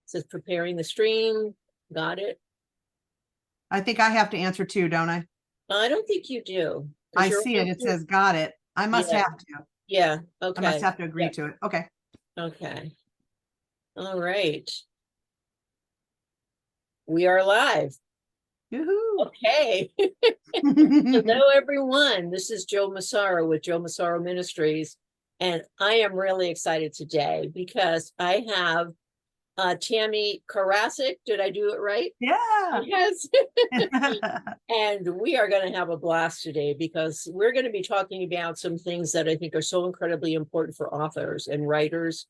says preparing the stream. Got it. I think I have to answer too, don't I? I don't think you do. I see it. It says got it. I must Yeah. have to. Yeah. I must Okay. have to agree to it. Okay. Okay. All right. We are live. Yoo-hoo. Okay. Hello, everyone. This is Joe Massaro with Joe Massaro Ministries. And I am really excited today because I have Tammy Karasek. Did I do it right? Yeah. Yes. And we are going to have a blast today because we're going to be talking about some things that I think are so incredibly important for authors and writers.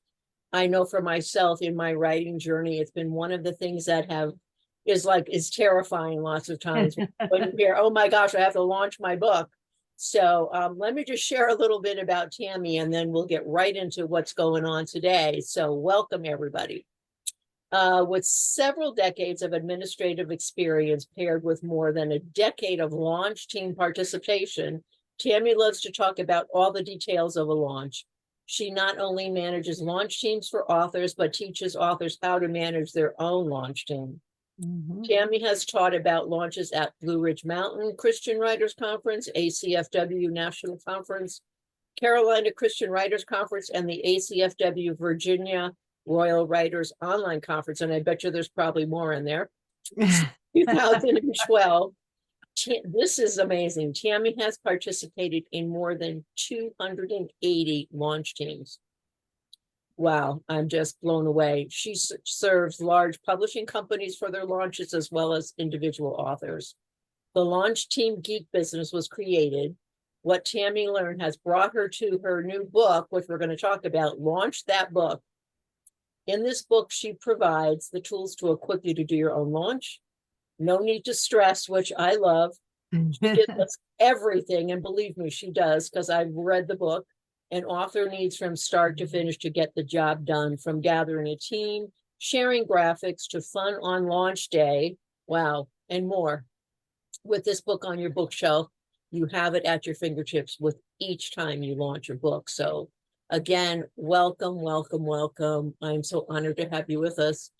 I know for myself in my writing journey, it's been one of the things that is terrifying lots of times when you hear, oh my gosh, I have to launch my book. So let me just share a little bit about Tammy and then we'll get right into what's going on today. So welcome everybody. With several decades of administrative experience paired with more than a decade of launch team participation, Tammy loves to talk about all the details of a launch. She not only manages launch teams for authors, but teaches authors how to manage their own launch team. Mm-hmm. Tammy has taught about launches at Blue Ridge Mountain Christian Writers Conference, ACFW National Conference, Carolina Christian Writers Conference, and the ACFW Virginia Royal Writers Online Conference. And I bet you there's probably more in there. 2012. This is amazing. Tammy has participated in more than 280 launch teams. Wow, I'm just blown away. She serves large publishing companies for their launches as well as individual authors. The launch team geek business was created. What Tammy learned has brought her to her new book, which we're going to talk about, Launch That Book. In this book, she provides the tools to equip you to do your own launch. No need to stress, which I love. She gives us everything, and believe me, she does, because I've read the book. An author needs from start to finish to get the job done, from gathering a team, sharing graphics, to fun on launch day. Wow, and more. With this book on your bookshelf, you have it at your fingertips with each time you launch your book. So again, welcome, welcome, welcome. I'm so honored to have you with us.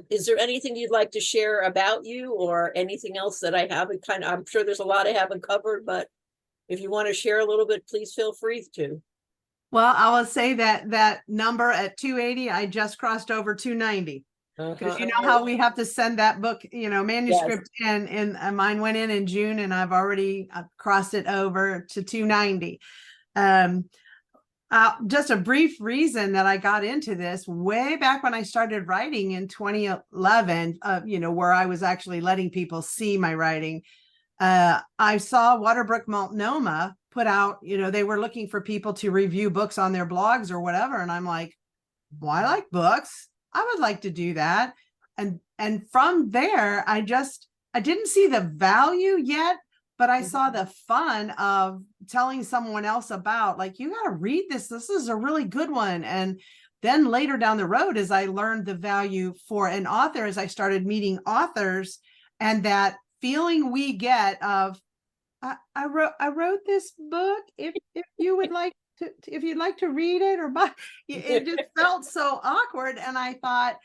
Is there anything you'd like to share about you or anything else that I haven't I'm sure there's a lot I haven't covered, but if you want to share a little bit, please feel free to. Well, I will say that number at 280, I just crossed over 290. Because you know how we have to send that book, manuscript in, and mine went in June, and I've already crossed it over to 290. Just a brief reason that I got into this way back when I started writing in 2011, where I was actually letting people see my writing. I saw Waterbrook Multnomah put out, they were looking for people to review books on their blogs or whatever. And I'm like, well, I like books. I would like to do that. And from there, I didn't see the value yet, but I saw the fun of telling someone else about, like, you got to read this. This is a really good one. And then later down the road, as I learned the value for an author, as I started meeting authors, and that feeling we get of, I wrote this book. If you would like to, if you'd like to read it or buy, it just felt so awkward. And I thought,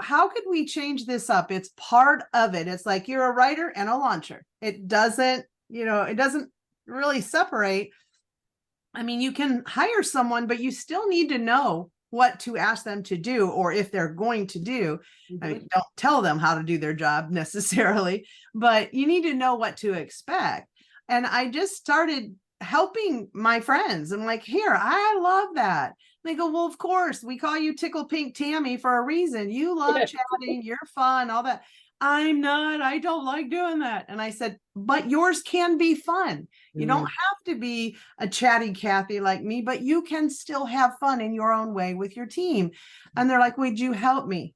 how could we change this up? It's part of it. It's like you're a writer and a launcher. It doesn't really separate. I mean, you can hire someone, but you still need to know what to ask them to do, or if they're going to do. Mm-hmm. I mean, don't tell them how to do their job necessarily, but you need to know what to expect. And I just started helping my friends. I'm like, here, I love that. They go, well, of course, we call you Tickle Pink Tammy for a reason. You love chatting, you're fun, all that. I'm not, I don't like doing that. And I said, but yours can be fun. You don't have to be a chatty Kathy like me, but you can still have fun in your own way with your team. And they're like, would you help me?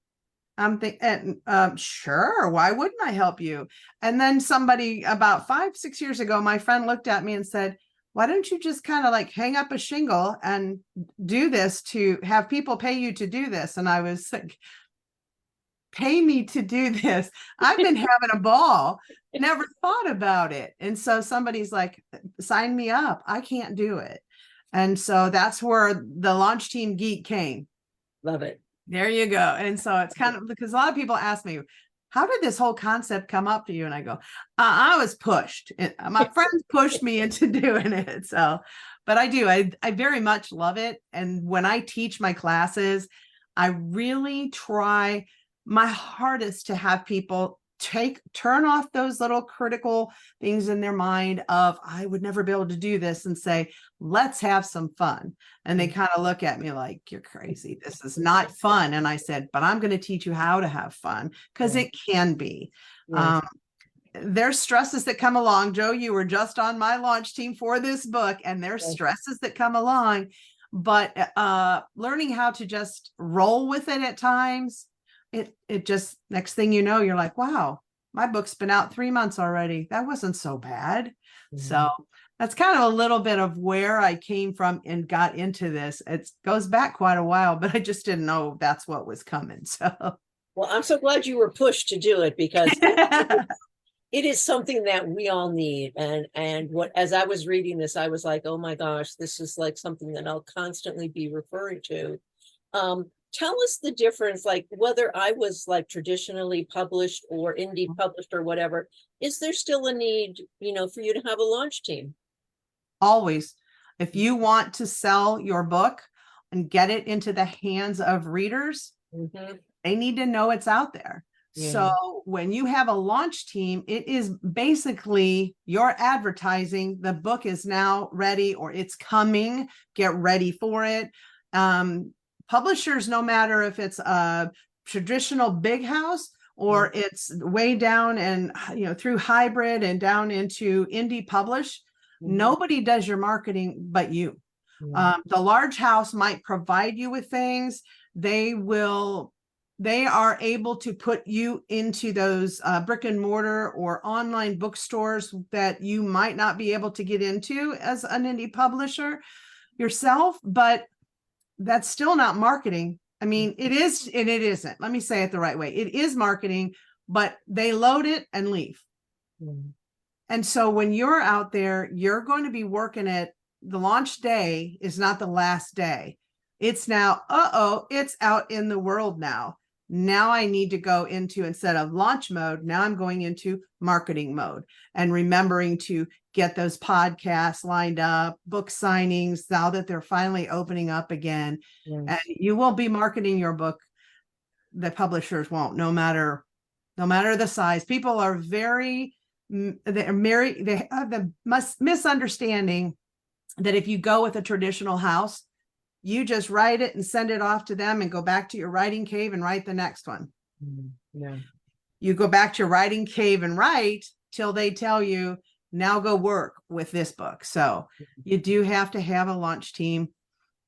I'm thinking, sure, why wouldn't I help you? And then somebody about 5-6 years ago, my friend looked at me and said, why don't you just kind of like hang up a shingle and do this, to have people pay you to do this? And I was like, pay me to do this? I've been having a ball, never thought about it. And so somebody's like, sign me up. I can't do it. And so that's where the Launch Team Geek came. Love it. There you go. And so it's kind of because a lot of people ask me, how did this whole concept come up to you? And I go, I was pushed. My friends pushed me into doing it. So, but I do. I very much love it. And when I teach my classes, I really try my hardest to have people turn off those little critical things in their mind of, I would never be able to do this, and say, let's have some fun. And they kind of look at me like, you're crazy. This is not fun. And I said, but I'm going to teach you how to have fun, because it can be. Yes. There's stresses that come along. Joe, you were just on my launch team for this book, and there's Yes. stresses that come along, but learning how to just roll with it at times, it just, next thing you know, you're like, wow, my book's been out 3 months already. That wasn't so bad. So that's kind of a little bit of where I came from and got into this. It goes back quite a while, but I just didn't know that's what was coming. So, Well, I'm so glad you were pushed to do it, because it is something that we all need. And what, as I was reading this, I was like, oh my gosh, this is like something that I'll constantly be referring to. Tell us the difference, like whether I was like traditionally published or indie published or whatever, is there still a need, for you to have a launch team? always, if you want to sell your book and get it into the hands of readers, they need to know it's out there. Yeah. So when you have a launch team, it is basically your advertising. The book is now ready, or it's coming. Get ready for it. Publishers, no matter if it's a traditional big house or it's way down and through hybrid and down into indie publish, nobody does your marketing but you. The large house might provide you with things. They are able to put you into those brick and mortar or online bookstores that you might not be able to get into as an indie publisher yourself, but that's still not marketing. I mean, it is and it isn't. Let me say it the right way. It is marketing, but they load it and leave. And so when you're out there, you're going to be working at the launch day is not the last day. It's now, it's out in the world now. Now I need to go into, instead of launch mode, now I'm going into marketing mode, and remembering to get those podcasts lined up, book signings, now that they're finally opening up again. And you will be marketing your book. The publishers won't, no matter the size. People are they have the misunderstanding that if you go with a traditional house, you just write it and send it off to them and go back to your writing cave and write the next one. You go back to your writing cave and write till they tell you, now go work with this book. So you do have to have a launch team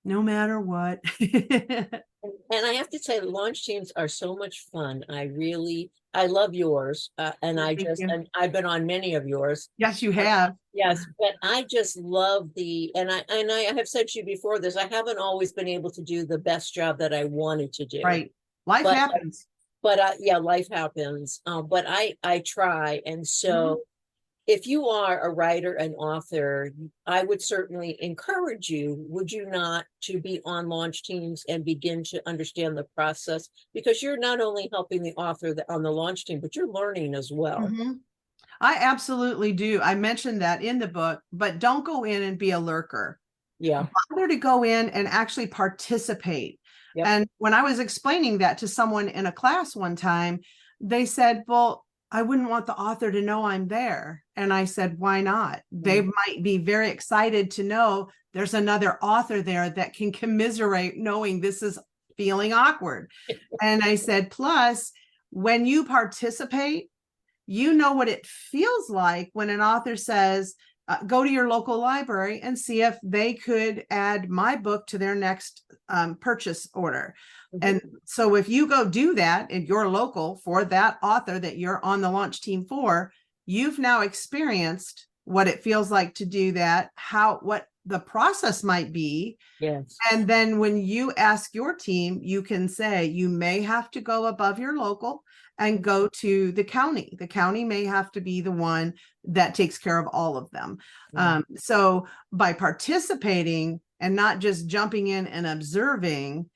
no matter what. And I have to say, launch teams are so much fun. I love yours. And I've been on many of yours. Yes, you have. Yes, but I just love and I have said to you before this, I haven't always been able to do the best job that I wanted to do. Right. Life happens. But life happens. But I try. And so if you are a writer and author, I would certainly encourage you, would you not, to be on launch teams and begin to understand the process, because you're not only helping the author on the launch team, but you're learning as well. I absolutely do. I mentioned that in the book, but don't go in and be a lurker. Bother to go in and actually participate. And when I was explaining that to someone in a class one time, they said, well, I wouldn't want the author to know I'm there. And I said, why not? They might be very excited to know there's another author there that can commiserate, knowing this is feeling awkward. And I said, plus, when you participate, you know what it feels like when an author says, go to your local library and see if they could add my book to their next purchase order. And so if you go do that in your local for that author that you're on the launch team for, you've now experienced what it feels like to do that, what the process might be. And then when you ask your team, you can say you may have to go above your local and go to the county. The county may have to be the one that takes care of all of them. So by participating and not just jumping in and observing,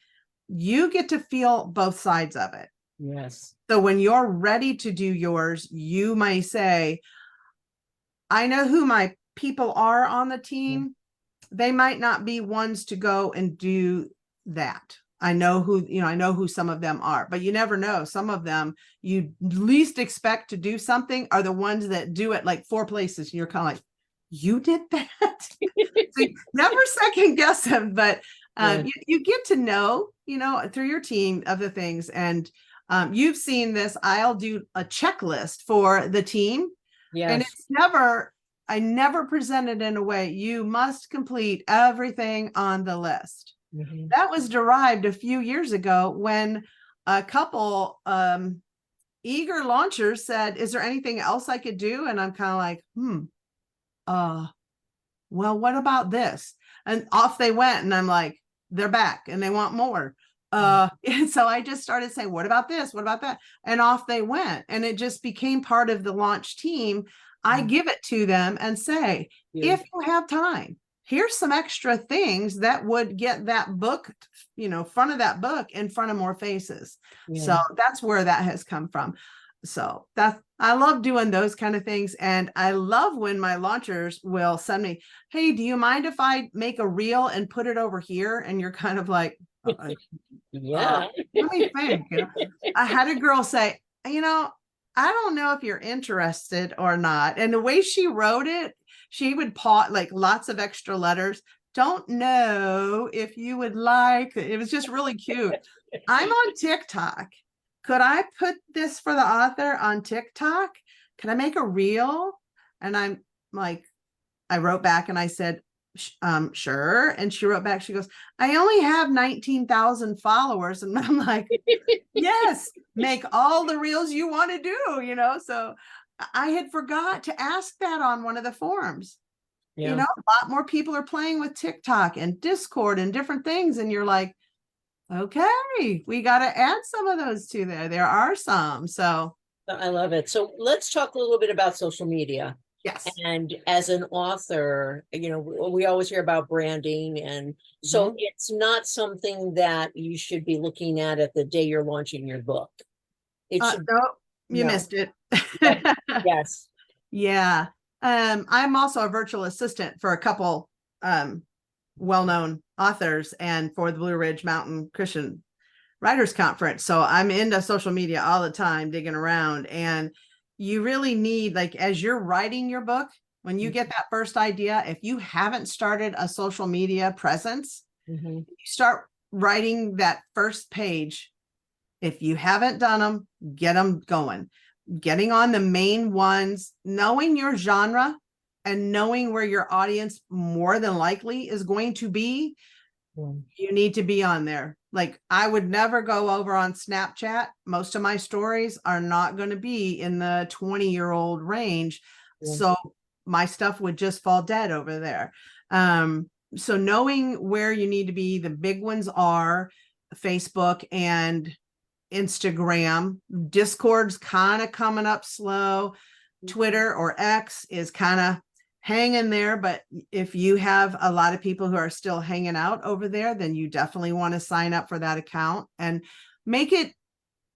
you get to feel both sides of it. Yes. So when you're ready to do yours, you may say, I know who my people are on the team. They might not be ones to go and do that. I know who some of them are, but you never know. Some of them you least expect to do something are the ones that do it like 4 places. And you're kind of like, you did that? So never second guess them, but you get to know, through your team of the things. And you've seen this. I'll do a checklist for the team. And Yes. I never present it in a way, you must complete everything on the list. Mhm. That was derived a few years ago when a couple eager launchers said, is there anything else I could do? And I'm kind of like, well, what about this? And off they went. And I'm like, they're back and they want more. And so I just started saying, what about this? What about that? And off they went. And it just became part of the launch team. I give it to them and say, if you have time, here's some extra things that would get that book, front of that book in front of more faces. So that's where that has come from. So I love doing those kind of things. And I love when my launchers will send me, hey, do you mind if I make a reel and put it over here? And you're kind of like, Yeah. let me think. I had a girl say, I don't know if you're interested or not. And the way she wrote it, she would pause like lots of extra letters. Don't know if you would like. It was just really cute. I'm on TikTok. Could I put this for the author on TikTok? Can I make a reel? And I'm like, I wrote back and I said, sure. And she wrote back, she goes, I only have 19,000 followers. And I'm like, yes, make all the reels you want to do, So I had forgot to ask that on one of the forums. A lot more people are playing with TikTok and Discord and different things. And you're like, okay, we got to add some of those to there. There are some. So I love it. So let's talk a little bit about social media. yes. And as an author, we always hear about branding. And so it's not something that you should be looking at the day you're launching your book. It should. No, you missed it. Yes. Yeah. I'm also a virtual assistant for a couple well-known authors and for the Blue Ridge Mountain Christian Writers Conference. So I'm into social media all the time, digging around. And you really need, like, as you're writing your book, when you get that first idea, if you haven't started a social media presence, you start writing that first page. If you haven't done them, get them going, getting on the main ones, knowing your genre and knowing where your audience more than likely is going to be. You need to be on there. Like, I would never go over on Snapchat. Most of my stories are not going to be in the 20-year-old range. So my stuff would just fall dead over there. So knowing where you need to be, the big ones are Facebook and Instagram. Discord's kind of coming up slow. Twitter or X is kind of hanging there, but if you have a lot of people who are still hanging out over there, then you definitely want to sign up for that account and make it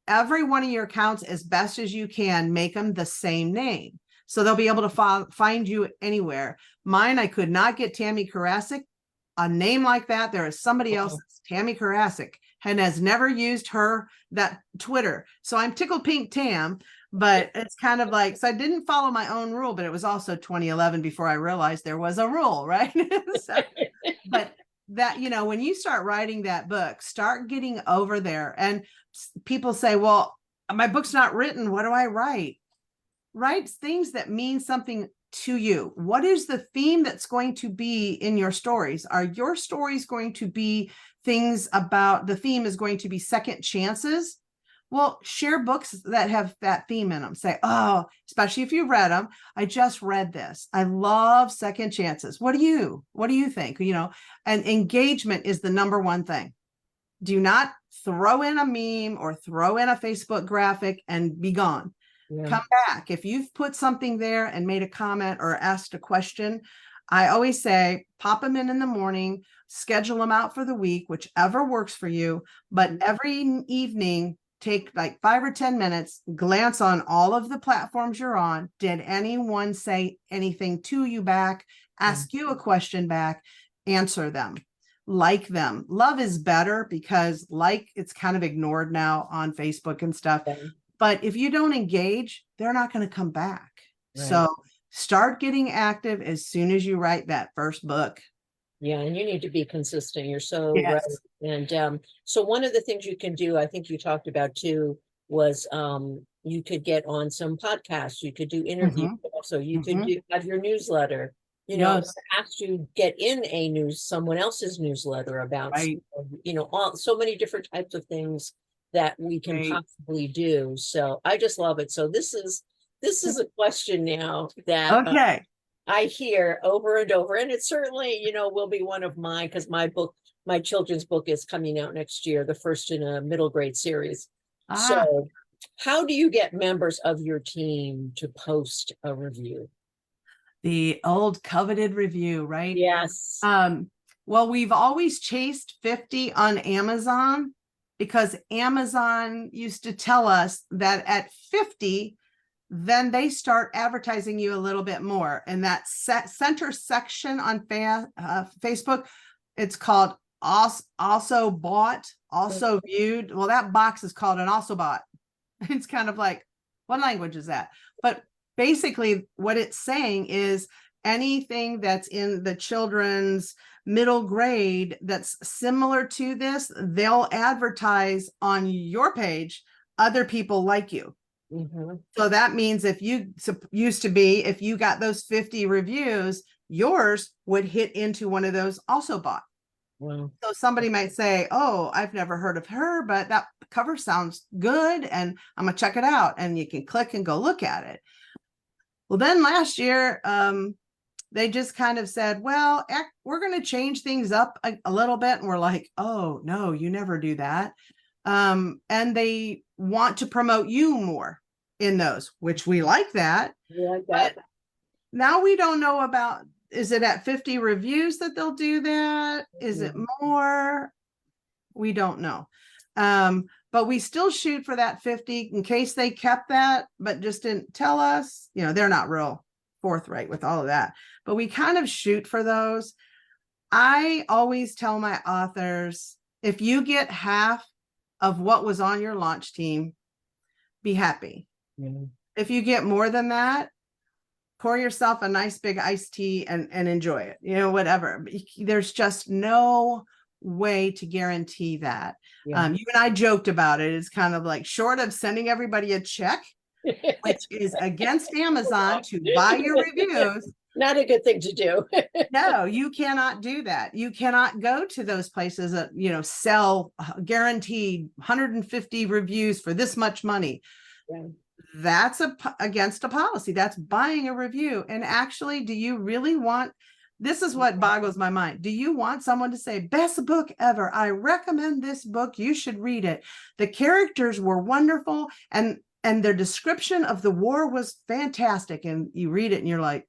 every one of your accounts as best as you can. Make them the same name so they'll be able to find you anywhere. Mine, I could not get Tammy Karasek, a name like that. There is somebody else that's Tammy Karasek and has never used that Twitter. So I'm Tickled Pink Tam. But it's kind of like, so I didn't follow my own rule, but it was also 2011 before I realized there was a rule, right? But that, when you start writing that book, start getting over there. And people say, well, my book's not written. What do I write? Write things that mean something to you. What is the theme that's going to be in your stories? Are your stories going to be things about, the theme is going to be second chances? Well, share books that have that theme in them. Say, oh, especially if you've read them. I just read this. I love second chances. What do you think? And engagement is the number one thing. Do not throw in a meme or throw in a Facebook graphic and be gone. Come back. If you've put something there and made a comment or asked a question, I always say, pop them in the morning, schedule them out for the week, whichever works for you. But every evening, take like 5 or 10 minutes, glance on all of the platforms you're on. Did anyone say anything to you back? Ask you a question back, answer them, like them. Love is better because it's kind of ignored now on Facebook and stuff. But if you don't engage, they're not going to come back. Right. So start getting active as soon as you write that first book. Yeah, and you need to be consistent. You're so Yes. right. And so one of the things you can do, I think you talked about too, was you could get on some podcasts, you could do interviews, also you could have your newsletter, you know, perhaps you get in someone else's newsletter about, you know, so many different types of things that we can possibly do. So I just love it. So this is a question now that I hear over and over, and it certainly, you know, will be one of mine, because my children's book is coming out next year, the first in a middle grade series. So how do you get members of your team to post a review? The old coveted review, right? Yes. Well, we've always chased 50 on Amazon because Amazon used to tell us that at 50, then they start advertising you a little bit more. And that center section on Facebook, it's called also bought, also viewed. Well, that box is called an also bought. It's kind of like, what language is that? But basically what it's saying is anything that's in the children's middle grade that's similar to this, they'll advertise on your page, other people like you. So that means if you got those 50 reviews, yours would hit into one of those also bought. Wow. So somebody might say, oh, I've never heard of her, but that cover sounds good and I'm gonna check it out. And you can click and go look at it. Well, then last year, they just kind of said, well, we're going to change things up a little bit. And we're like, oh, no, you never do that. And they want to promote you more in those, which we like that. We like that. But now we don't know about, is it at 50 reviews that they'll do that? Is it more? We don't know. But we still shoot for that 50 in case they kept that, but just didn't tell us. You know, they're not real forthright with all of that, but we kind of shoot for those. I always tell my authors, if you get half of what was on your launch team, be happy. If you get more than that, pour yourself a nice big iced tea and enjoy it, you know, whatever. There's just no way to guarantee that. You and I joked about it. It's kind of like, short of sending everybody a check, which is against Amazon to buy your reviews. Not a good thing to do. No, you cannot do that. You cannot go to those places that, you know, sell guaranteed 150 reviews for this much money. That's against a policy. That's buying a review. And actually, do you really want, this is what boggles my mind. Do you want someone to say, best book ever? I recommend this book. You should read it. The characters were wonderful. And their description of the war was fantastic. And you read it and you're like,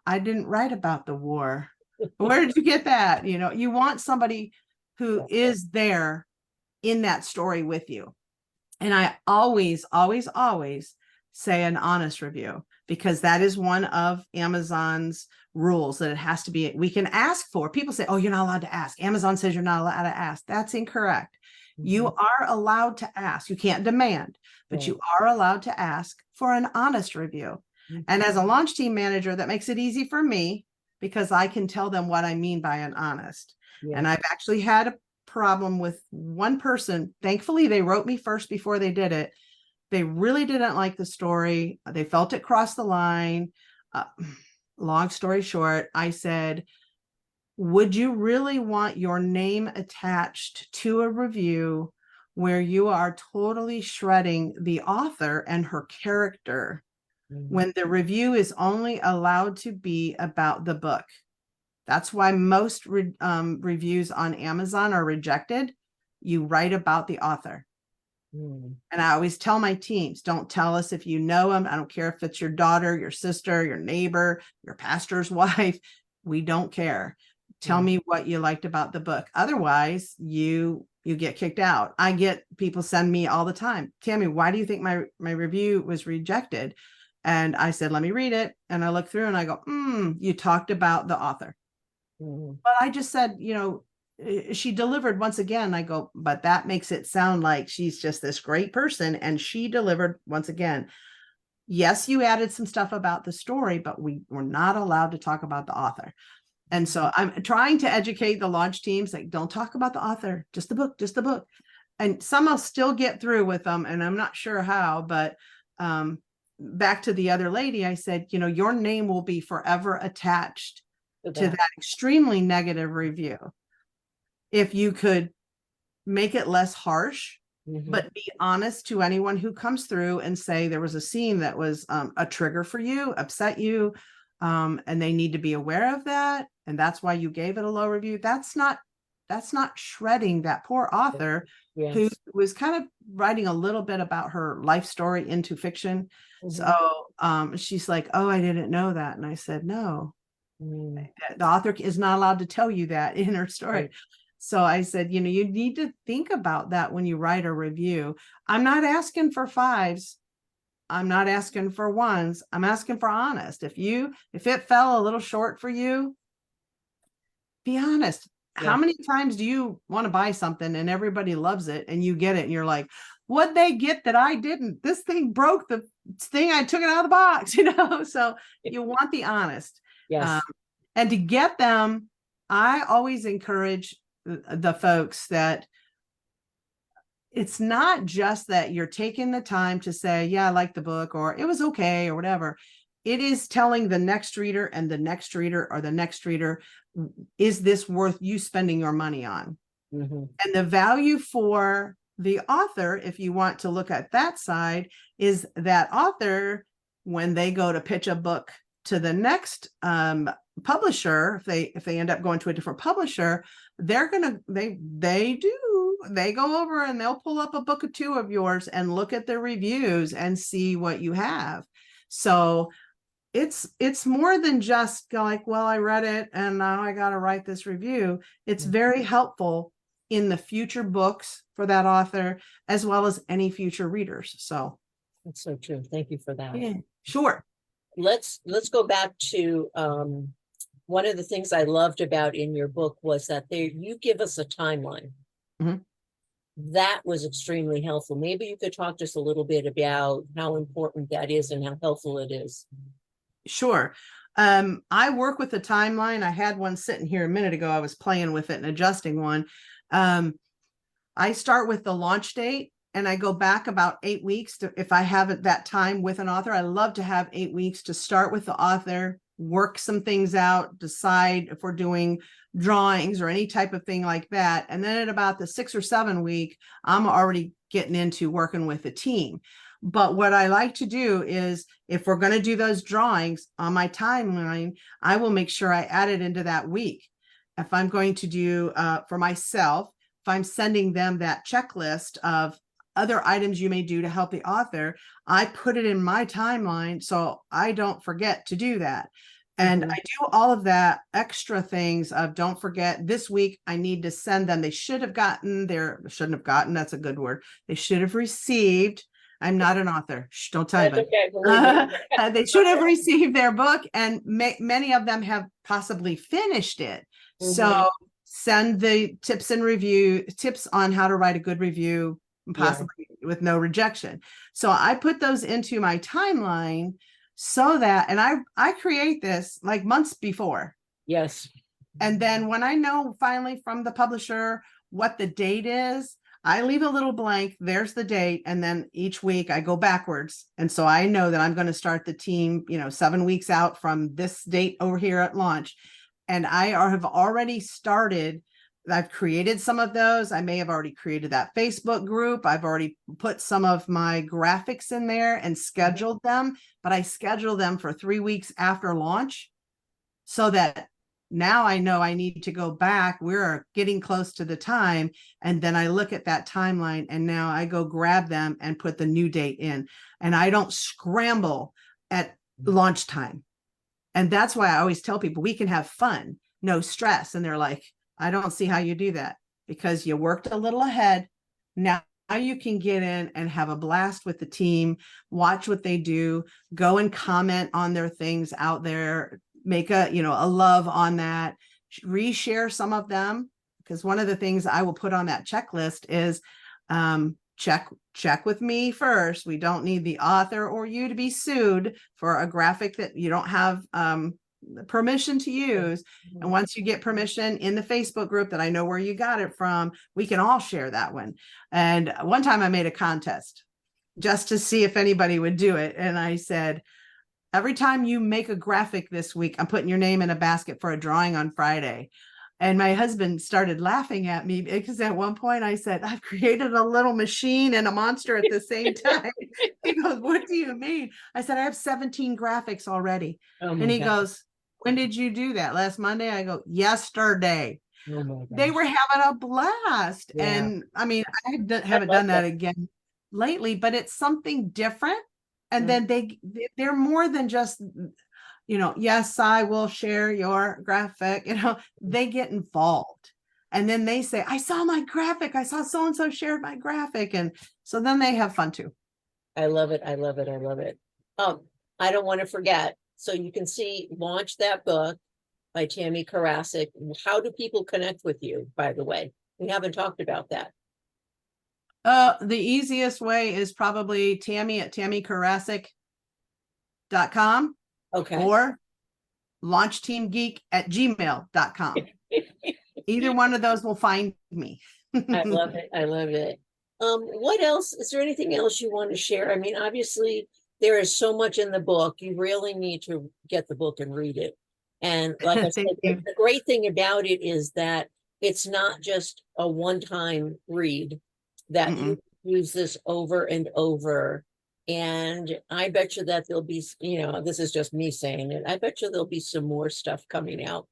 I didn't write about the war. Where did you get that? You know, you want somebody who is there in that story with you. And I always, always, always say an honest review, because that is one of Amazon's rules, that it has to be, we can ask for. People say, oh, you're not allowed to ask. Amazon says you're not allowed to ask. That's incorrect. You are allowed to ask. You can't demand, but you are allowed to ask for an honest review. And as a launch team manager, that makes it easy for me, because I can tell them what I mean by an honest. And I've actually had a problem with one person. Thankfully, they wrote me first before they did it. They really didn't like the story. They felt it crossed the line. Long story short, I said, would you really want your name attached to a review where you are totally shredding the author and her character when the review is only allowed to be about the book? That's why most reviews on Amazon are rejected. You write about the author. Mm. And I always tell my teams, don't tell us if you know them. I don't care if it's your daughter, your sister, your neighbor, your pastor's wife. We don't care. Tell Mm. me what you liked about the book. Otherwise, you get kicked out. I get people send me all the time, Tammy, why do you think my review was rejected? And I said, let me read it. And I look through and I go, you talked about the author. Mm. But I just said, she delivered once again. I go, but that makes it sound like she's just this great person. And she delivered once again. Yes, you added some stuff about the story, but we were not allowed to talk about the author. And so I'm trying to educate the launch teams, like, don't talk about the author, just the book, just the book. And some will still get through with them. And I'm not sure how, but back to the other lady, I said, your name will be forever attached to that extremely negative review. If you could make it less harsh, but be honest to anyone who comes through and say there was a scene that was a trigger for you, upset you, and they need to be aware of that. And that's why you gave it a low review. That's not shredding that poor author who was kind of writing a little bit about her life story into fiction. So she's like, oh, I didn't know that. And I said, no, the author is not allowed to tell you that in her story. Right. So I said, you need to think about that when you write a review. I'm not asking for 5s. I'm not asking for 1s. I'm asking for honest. If it fell a little short for you, be honest. Yeah. How many times do you want to buy something and everybody loves it and you get it and you're like, what'd they get that I didn't? This thing broke the thing. I took it out of the box, so you want the honest. Yes. And to get them, I always encourage the folks that it's not just that you're taking the time to say, yeah, I like the book, or it was okay, or whatever. It is telling the next reader and the next reader or the next reader, is this worth you spending your money on? And the value for the author, if you want to look at that side, is that author, when they go to pitch a book to the next publisher, if they end up going to a different publisher, they go over and they'll pull up a book or 2 of yours and look at the reviews and see what you have. So it's more than just go like, well, I read it and now I got to write this review. It's very helpful in the future books for that author, as well as any future readers. So that's so true. Thank you for that. Yeah, sure. Let's go back to one of the things I loved about in your book was that you give us a timeline. That was extremely helpful. Maybe you could talk to us a little bit about how important that is and how helpful it is. Sure. I work with a timeline. I had one sitting here a minute ago. I was playing with it and adjusting one. I start with the launch date and I go back about 8 weeks if I have it that time with an author. I love to have 8 weeks to start with the author, work some things out, decide if we're doing drawings or any type of thing like that. And then at about the 6 or 7 week, I'm already getting into working with a team. But what I like to do is if we're going to do those drawings on my timeline, I will make sure I add it into that week. If I'm going to do for myself, if I'm sending them that checklist of other items you may do to help the author, I put it in my timeline so I don't forget to do that. And I do all of that extra things of don't forget this week, I need to send them. They should have gotten shouldn't have gotten. That's a good word. They should have received. I'm not an author. Shh, don't tell anybody. Okay, they should have received their book, and many of them have possibly finished it. So send the tips on how to write a good review, possibly with no rejection. So I put those into my timeline so that, and I create this like months before. Yes. And then when I know finally from the publisher what the date is, I leave a little blank. There's the date. And then each week I go backwards. And so I know that I'm going to start the team, 7 weeks out from this date over here at launch. And I have already started. I've created some of those. I may have already created that Facebook group. I've already put some of my graphics in there and scheduled them, but I schedule them for 3 weeks after launch so that now I know I need to go back. We're getting close to the time. And then I look at that timeline and now I go grab them and put the new date in. And I don't scramble at launch time. And that's why I always tell people we can have fun, no stress. And they're like, I don't see how you do that, because you worked a little ahead. Now you can get in and have a blast with the team, watch what they do, go and comment on their things out there, make a love on that, reshare some of them. Because one of the things I will put on that checklist is check with me first. We don't need the author or you to be sued for a graphic that you don't have permission to use. And once you get permission in the Facebook group that I know where you got it from, we can all share that one. And one time I made a contest just to see if anybody would do it. And I said, every time you make a graphic this week, I'm putting your name in a basket for a drawing on Friday. And my husband started laughing at me because at one point I said, I've created a little machine and a monster at the same time. He goes, what do you mean? I said, I have 17 graphics already. And he goes, when did you do that? Last Monday? I go, yesterday. They were having a blast. Yeah. And I mean, haven't done that again lately, but it's something different. And then they're more than just, yes, I will share your graphic, they get involved. And then they say, I saw my graphic. I saw so-and-so shared my graphic. And so then they have fun too. I love it. I love it. I love it. I don't want to forget. So you can see Launch That Book by Tammy Karasek. How do people connect with you, by the way? We haven't talked about that. The easiest way is probably Tammy at tammykarasek.com. Okay. Or launchteamgeek@gmail.com. Either one of those will find me. I love it. I love it. What else? Is there anything else you want to share? I mean, obviously, there is so much in the book. You really need to get the book and read it. And like I said, the great thing about it is that it's not just a one-time read, that you use this over and over. And I bet you that there'll be, this is just me saying it, I bet you there'll be some more stuff coming out.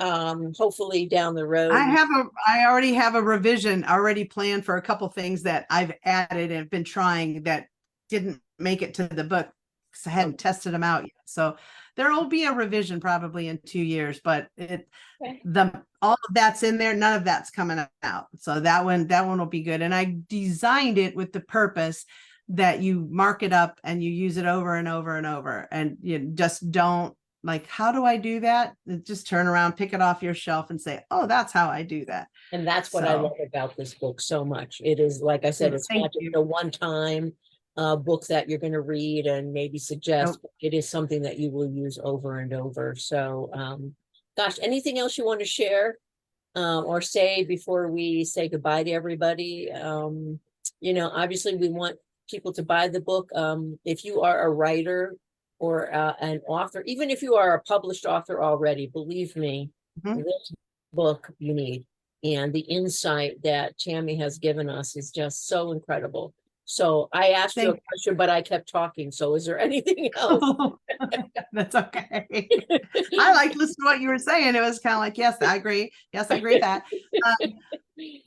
Hopefully down the road. I already have a revision already planned for a couple things that I've added and been trying that didn't make it to the book because I hadn't tested them out yet. So there will be a revision probably in 2 years, but all of that's in there. None of that's coming out. So that one will be good. And I designed it with the purpose that you mark it up and you use it over and over and over. And you just don't how do I do that? Just turn around, pick it off your shelf and say, oh, that's how I do that. And that's what I love about this book so much. It is, like I said, it's not just a one-time book that you're going to read and maybe suggest. Nope. It is something that you will use over and over. So, gosh, anything else you want to share or say before we say goodbye to everybody? Obviously we want people to buy the book. If you are a writer or an author, even if you are a published author already, believe me, this book you need. And the insight that Tammy has given us is just so incredible. So I asked you a question, but I kept talking. So is there anything else? That's okay. I liked listening to what you were saying. It was kind of like, yes, I agree. Yes, I agree with that.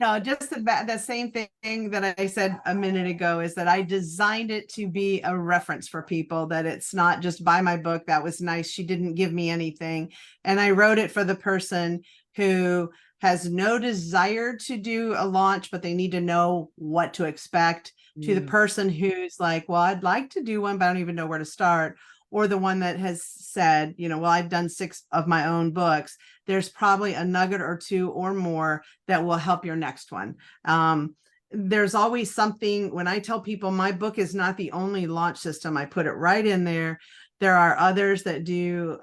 No, just the same thing that I said a minute ago is that I designed it to be a reference for people, that it's not just buy my book. That was nice. She didn't give me anything. And I wrote it for the person who has no desire to do a launch, but they need to know what to expect, to the person who's like, well, I'd like to do one, but I don't even know where to start. Or the one that has said, well, I've done 6 of my own books. There's probably a nugget or 2 or more that will help your next one. There's always something. When I tell people my book is not the only launch system, I put it right in there. There are others that do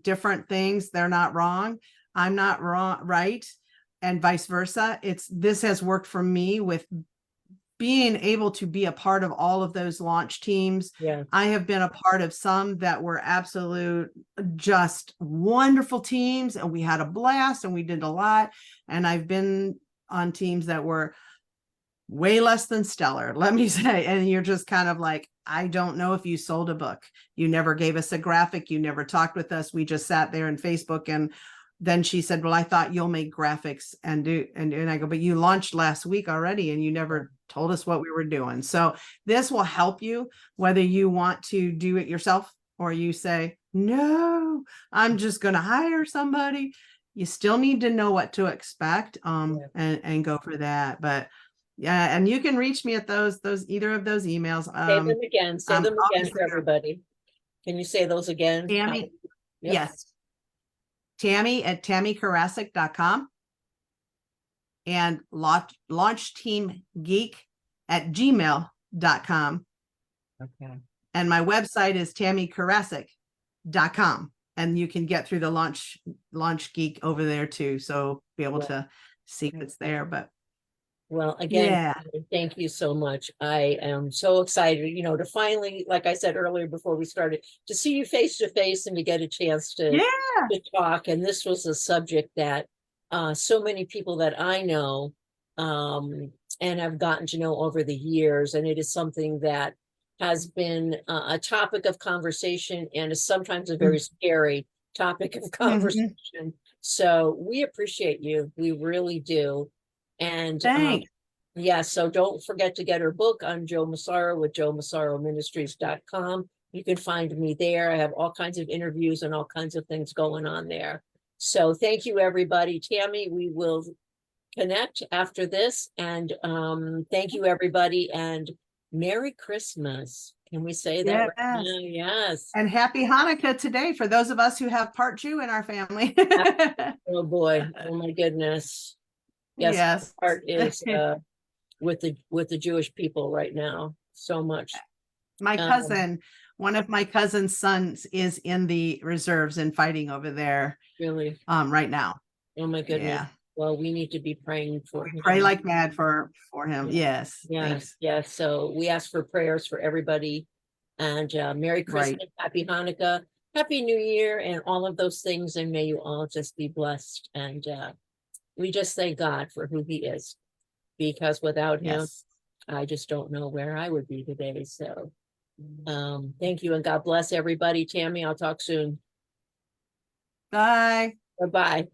different things. They're not wrong. I'm not wrong, right? And vice versa. This has worked for me with being able to be a part of all of those launch teams. Yeah. I have been a part of some that were absolute, just wonderful teams, and we had a blast and we did a lot. And I've been on teams that were way less than stellar, let me say. And you're just kind of like, I don't know if you sold a book. You never gave us a graphic. You never talked with us. We just sat there in Facebook and then she said, well, I thought you'll make graphics and do, and I go, but you launched last week already and you never told us what we were doing. So this will help you, whether you want to do it yourself or you say, no, I'm just going to hire somebody. You still need to know what to expect, and go for that. But yeah, and you can reach me at either of those emails. Say them again. Say them again obviously, for everybody. Can you say those again? Tammy, Yep. yes. Tammy at tammykarasek.com and launchteamgeek@gmail.com. Okay. And my website is tammykarasek.com. And you can get through the Launch Geek over there too. So be able to see what's there. But well, again, yeah, thank you so much. I am so excited, you know, to finally, like I said earlier before we started, to see you face to face and to get a chance to talk. And this was a subject that so many people that I know and have gotten to know over the years. And it is something that has been a topic of conversation and is sometimes a very scary topic of conversation. So we appreciate you. We really do. And yeah, so don't forget to get her book on Joe Massaro with joemassaroministries.com. You can find me there. I have all kinds of interviews and all kinds of things going on there. So thank you, everybody. Tammy, we will connect after this. And thank you, everybody. And Merry Christmas. Can we say that right now? Yes. And happy Hanukkah today for those of us who have part Jew in our family. Oh boy. Oh my goodness. Yes. Part is with the Jewish people right now. So much. My cousin, one of my cousin's sons is in the reserves and fighting over there. Really? Right now. Oh my goodness. Yeah. Well, we need to be praying for him. Pray like mad for him. Yes. Yes. Yes. So we ask for prayers for everybody. And Merry Christmas, Happy Hanukkah, Happy New Year, and all of those things. And may you all just be blessed. And we just thank God for who he is, because without him, I just don't know where I would be today. So thank you and God bless everybody. Tammy, I'll talk soon. Bye. Bye-bye.